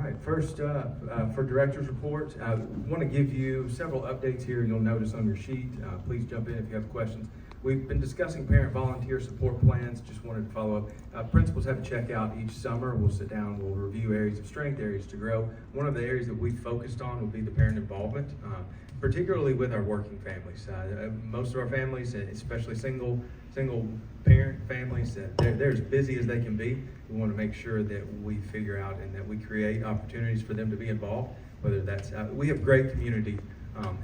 right, first up, for director's report, I want to give you several updates here. You'll notice on your sheet. Please jump in if you have questions. We've been discussing parent volunteer support plans. Just wanted to follow up. Principals have a checkout each summer. We'll sit down, we'll review areas of strength, areas to grow. One of the areas that we focused on would be the parent involvement, particularly with our working families. Most of our families, especially single parent families, they're as busy as they can be. We want to make sure that we figure out and that we create opportunities for them to be involved, whether that's, we have great community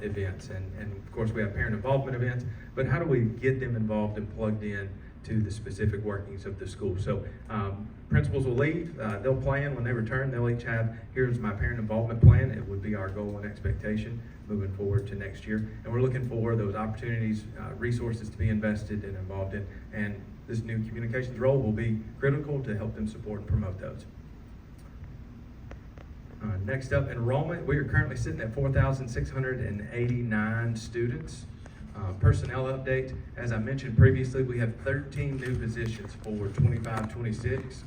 events, and of course we have parent involvement events, but how do we get them involved and plugged in to the specific workings of the school? So principals will leave, they'll plan. When they return, they'll each have, here's my parent involvement plan. It would be our goal and expectation moving forward to next year, and we're looking for those opportunities, resources to be invested and involved in, and this new communications role will be critical to help them support and promote those. Next up, enrollment. We are currently sitting at 4,689 students. Personnel update, as I mentioned previously, we have 13 new positions for 25-26.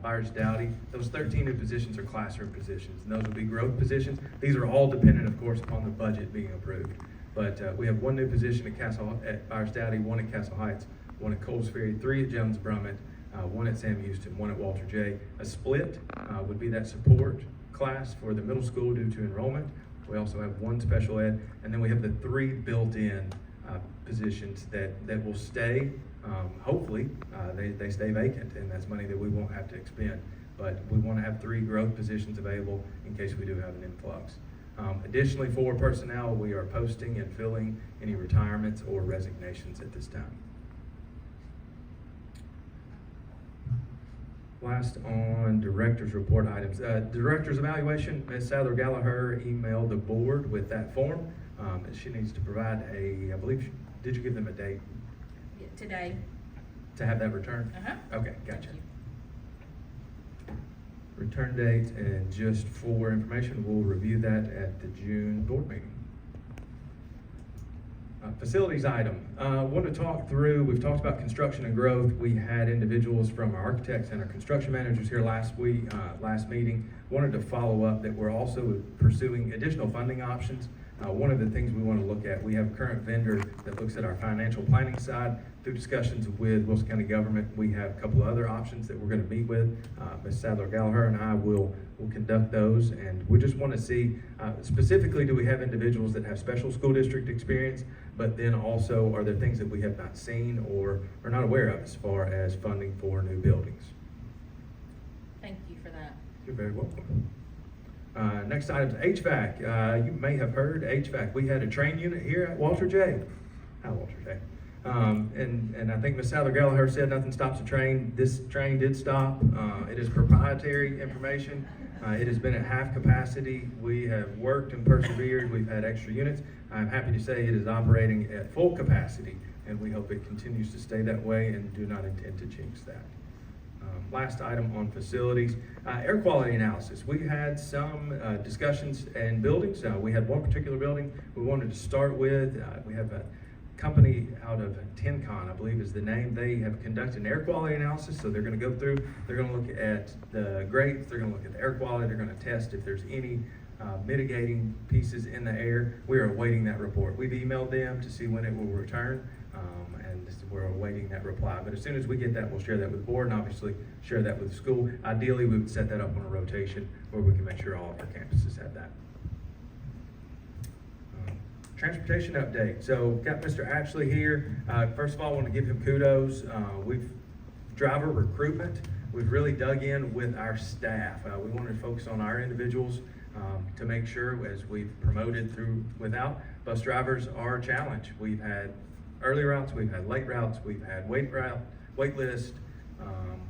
Byers Dowdy, those 13 new positions are classroom positions, and those will be growth positions. These are all dependent, of course, upon the budget being approved. But we have one new position at Byers Dowdy, one at Castle Heights, one at Coles Ferry, 3 at Jones Brummett, one at Sam Houston, one at Walter J. A split would be that support class for the middle school due to enrollment. We also have 1 special ed, and then we have the 3 built-in positions that will stay. Hopefully, they stay vacant, and that's money that we won't have to expend. But we want to have 3 growth positions available in case we do have an influx. Additionally, for personnel, we are posting and filling any retirements or resignations at this time. Last on director's report items. Director's evaluation, Ms. Sadler Gallagher emailed the board with that form. She needs to provide I believe, did you give them a date? Yeah, today. To have that returned? Uh-huh. Okay, gotcha. Return date, and just for information, we'll review that at the June board meeting. Facilities item. Want to talk through, we've talked about construction and growth. We had individuals from our architects and our construction managers here last meeting. Wanted to follow up that we're also pursuing additional funding options. One of the things we want to look at, we have a current vendor that looks at our financial planning side. Through discussions with Wilson County government, we have a couple of other options that we're going to meet with. Ms. Sadler Gallagher and I will conduct those, and we just want to see, specifically, do we have individuals that have special school district experience, but then also are there things that we have not seen or are not aware of as far as funding for new buildings? Thank you for that. You're very welcome. Next item is HVAC. You may have heard HVAC. We had a train unit here at Walter J. Hi, Walter J. And I think Ms. Sadler Gallagher said nothing stops a train. This train did stop. It is proprietary information. It has been at half capacity. We have worked and persevered. We've had extra units. I'm happy to say it is operating at full capacity, and we hope it continues to stay that way and do not intend to jinx that. Last item on facilities, air quality analysis. We had some discussions in buildings. We had one particular building we wanted to start with. We have a company out of Tencon, I believe is the name. They have conducted an air quality analysis, so they're going to go through, they're going to look at the grates, they're going to look at the air quality, they're going to test if there's any mitigating pieces in the air. We are awaiting that report. We've emailed them to see when it will return, and we're awaiting that reply. But as soon as we get that, we'll share that with the board and obviously share that with the school. Ideally, we would set that up on a rotation where we can make sure all of our campuses have that. Transportation update. So got Mr. Ashley here. First of all, I want to give him kudos. Driver recruitment. We've really dug in with our staff. We wanted to focus on our individuals to make sure as we've promoted through without. Bus drivers are a challenge. We've had early routes, we've had late routes, we've had wait list.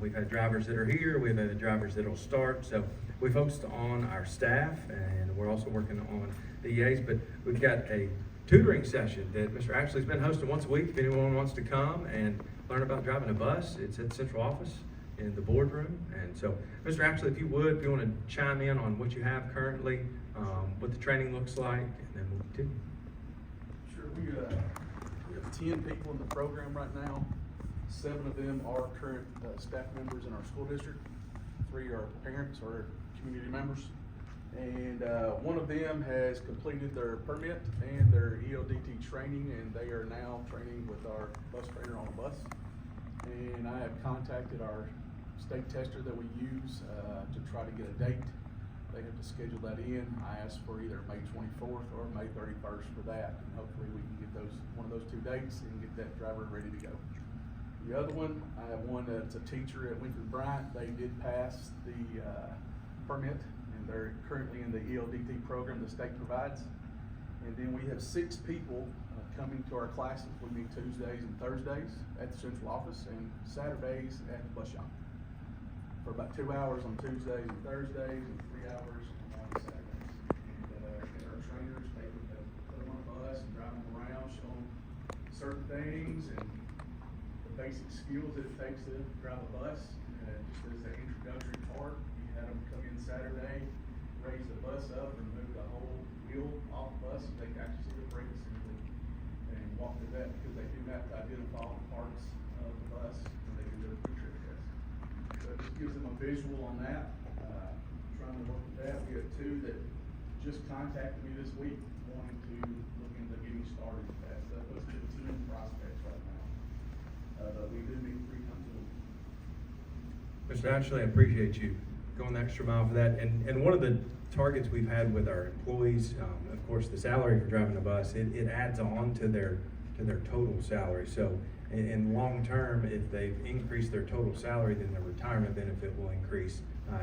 We've had drivers that are here, we've had drivers that will start. So we focused on our staff, and we're also working on the EAs, but we've got a tutoring session that Mr. Ashley's been hosting once a week. If anyone wants to come and learn about driving a bus, it's at the central office in the boardroom. And so, Mr. Ashley, if you want to chime in on what you have currently, what the training looks like, and then we'll continue. Sure, we have 10 people in the program right now. 7 of them are current staff members in our school district. 3 are parents or community members. And one of them has completed their permit and their ELDT training, and they are now training with our bus trainer on a bus. And I have contacted our state tester that we use to try to get a date. They have to schedule that in. I asked for either May 24th or May 31st for that, and hopefully we can get one of those two dates and get that driver ready to go. The other one, I have one that's a teacher at Winford Bryant. They did pass the permit, and they're currently in the ELDT program the state provides. And then we have 6 people coming to our classes. We meet Tuesdays and Thursdays at the central office and Saturdays at the bus shop for about 2 hours on Tuesdays and Thursdays and 3 hours on Saturdays. And our trainers, they put them on a bus and drive them around, show them certain things and the basic skills that it takes to drive a bus. Just as an introductory part, you had them come in Saturday, raise the bus up, remove the whole wheel off the bus so they can actually see the brake assembly and walk through that, because they do have to identify all the parts of the bus when they do their pre-trip test. So it just gives them a visual on that. Trying to work with that. We have 2 that just contacted me this week wanting to look into getting started with that. So those are the 10 prospects right now. But we do need 3 times a week. Mr. Ashley, I appreciate you going the extra mile for that. And one of the targets we've had with our employees, of course, the salary for driving the bus, it adds on to their total salary. So in long term, if they've increased their total salary, then their retirement benefit will increase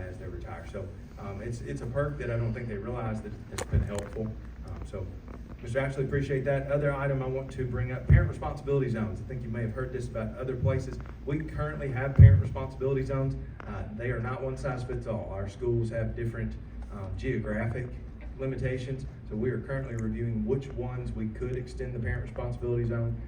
as they retire. So it's a perk that I don't think they realize that it's been helpful. So Mr. Ashley, appreciate that. Other item I want to bring up, parent responsibility zones. I think you may have heard this about other places. We currently have parent responsibility zones. They are not one size fits all. Our schools have different geographic limitations. So we are currently reviewing which ones we could extend the parent responsibility zone.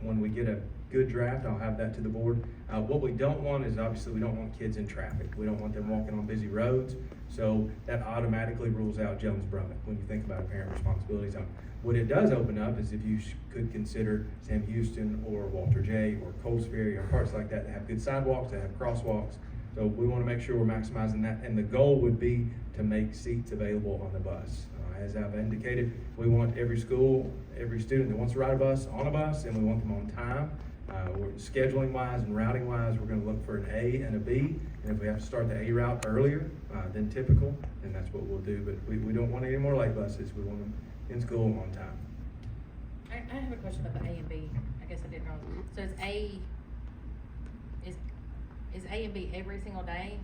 When we get a good draft, I'll have that to the board. What we don't want is, obviously, we don't want kids in traffic. We don't want them walking on busy roads. So that automatically rules out Jones-Brummett when you think about a parent responsibility zone. What it does open up is if you could consider Sam Houston or Walter J. or Coles Ferry or parts like that have good sidewalks, that have crosswalks. So we want to make sure we're maximizing that. And the goal would be to make seats available on the bus. As I've indicated, we want every school, every student that wants to ride a bus on a bus, and we want them on time. Scheduling wise and routing wise, we're going to look for an A and a B, and if we have to start the A route earlier than typical, then that's what we'll do. But we don't want any more late buses. We want them in school on time. I have a question about the A and B. I guess I didn't know. So is A and B every single day?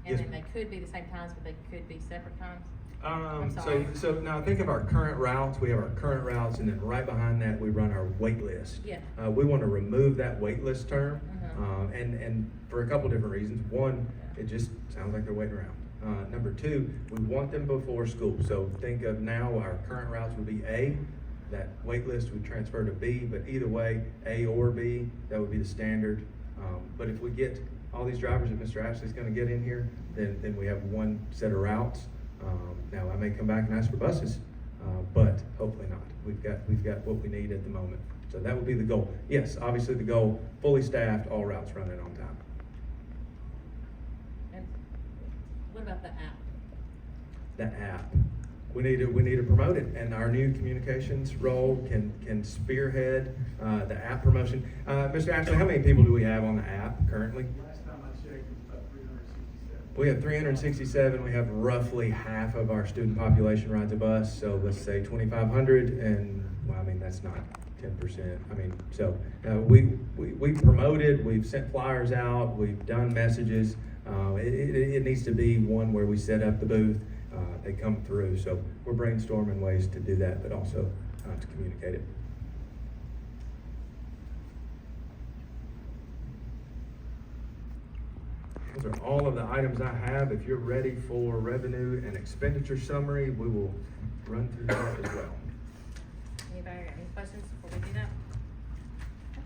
And Yes. then they could be the same times, but they could be separate times? I'm sorry. So now think of our current routes. We have our current routes, and then right behind that we run our wait list. Yeah. We want to remove that wait list term, Uh-huh. and for a couple different reasons. One, it just sounds like they're waiting around. Number 2, we want them before school. So think of now our current routes would be A. That wait list would transfer to B, but either way, A or B, that would be the standard. But if we get all these drivers that Mr. Ashley's going to get in here, then we have one set of routes. Now I may come back and ask for buses, but hopefully not. We've got what we need at the moment. So that would be the goal. Yes, obviously the goal, fully staffed, all routes running on time. And what about the app? The app, we need to promote it, and our new communications role can spearhead the app promotion. Mr. Ashley, how many people do we have on the app currently? Last time I checked, it was about 367. We have 367. We have roughly half of our student population rides a bus. So let's say 2,500, and well, I mean that's not 10%. I mean, so we promoted. We've sent flyers out. We've done messages. It needs to be one where we set up the booth. They come through. So we're brainstorming ways to do that, but also to communicate it. Those are all of the items I have. If you're ready for revenue and expenditure summary, we will run through that as well. Anybody got any questions before we do that? I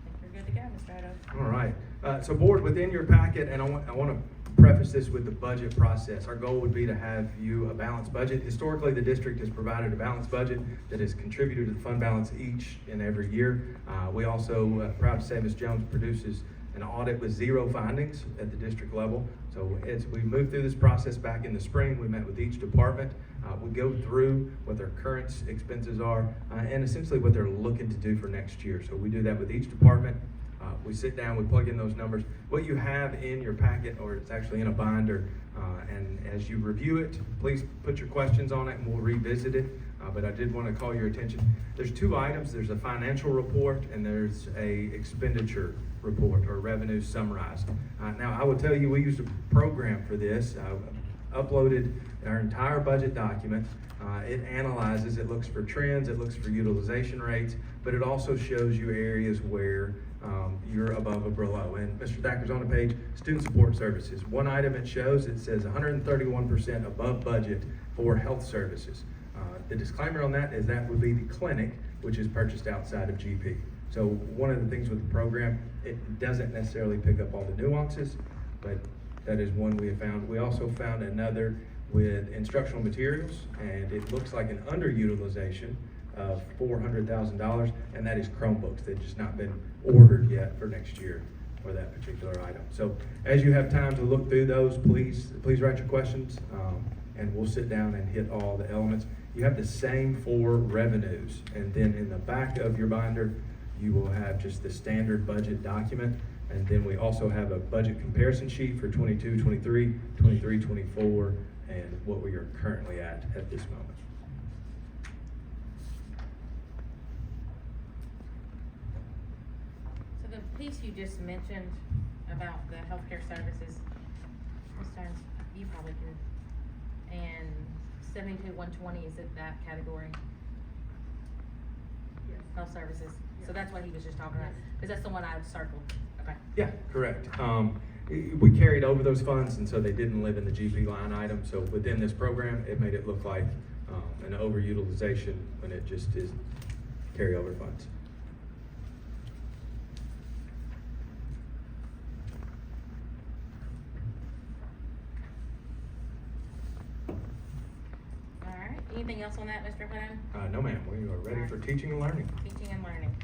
think we're good to go, Mr. Hutto. All right. So board, within your packet, and I want to preface this with the budget process. Our goal would be to have you a balanced budget. Historically, the district has provided a balanced budget that has contributed to the fund balance each and every year. We also, proud to say, Ms. Jones produces an audit with 0 findings at the district level. So as we moved through this process back in the spring, we met with each department. We go through what their current expenses are and essentially what they're looking to do for next year. So we do that with each department. We sit down, we plug in those numbers. What you have in your packet, or it's actually in a binder, and as you review it, please put your questions on it and we'll revisit it. But I did want to call your attention. There's 2 items. There's a financial report and there's a expenditure report or revenue summarized. Now I will tell you, we used a program for this. Uploaded our entire budget document. It analyzes, it looks for trends, it looks for utilization rates, but it also shows you areas where you're above or below. And Mr. Thacker's on the page, student support services. One item it shows, it says 131% above budget for health services. The disclaimer on that is that would be the clinic, which is purchased outside of GP. So one of the things with the program, it doesn't necessarily pick up all the nuances, but that is one we have found. We also found another with instructional materials, and it looks like an underutilization of $400,000, and that is Chromebooks. They've just not been ordered yet for next year for that particular item. So as you have time to look through those, please write your questions, and we'll sit down and hit all the elements. You have the same for revenues, and then in the back of your binder, you will have just the standard budget document. And then we also have a budget comparison sheet for 22, 23, 23, 24, and what we are currently at this moment. So the piece you just mentioned about the healthcare services, Ms. Stearns, you probably could. And 72-120 is in that category? Yes. Health services. So that's what he was just talking about, because that's the one I circled. Okay. Yeah, correct. We carried over those funds, and so they didn't live in the GP line item. So within this program, it made it look like an overutilization when it just is carryover funds. All right. Anything else on that, Mr. Hutto? No, ma'am. We are ready for teaching and learning. Teaching and learning.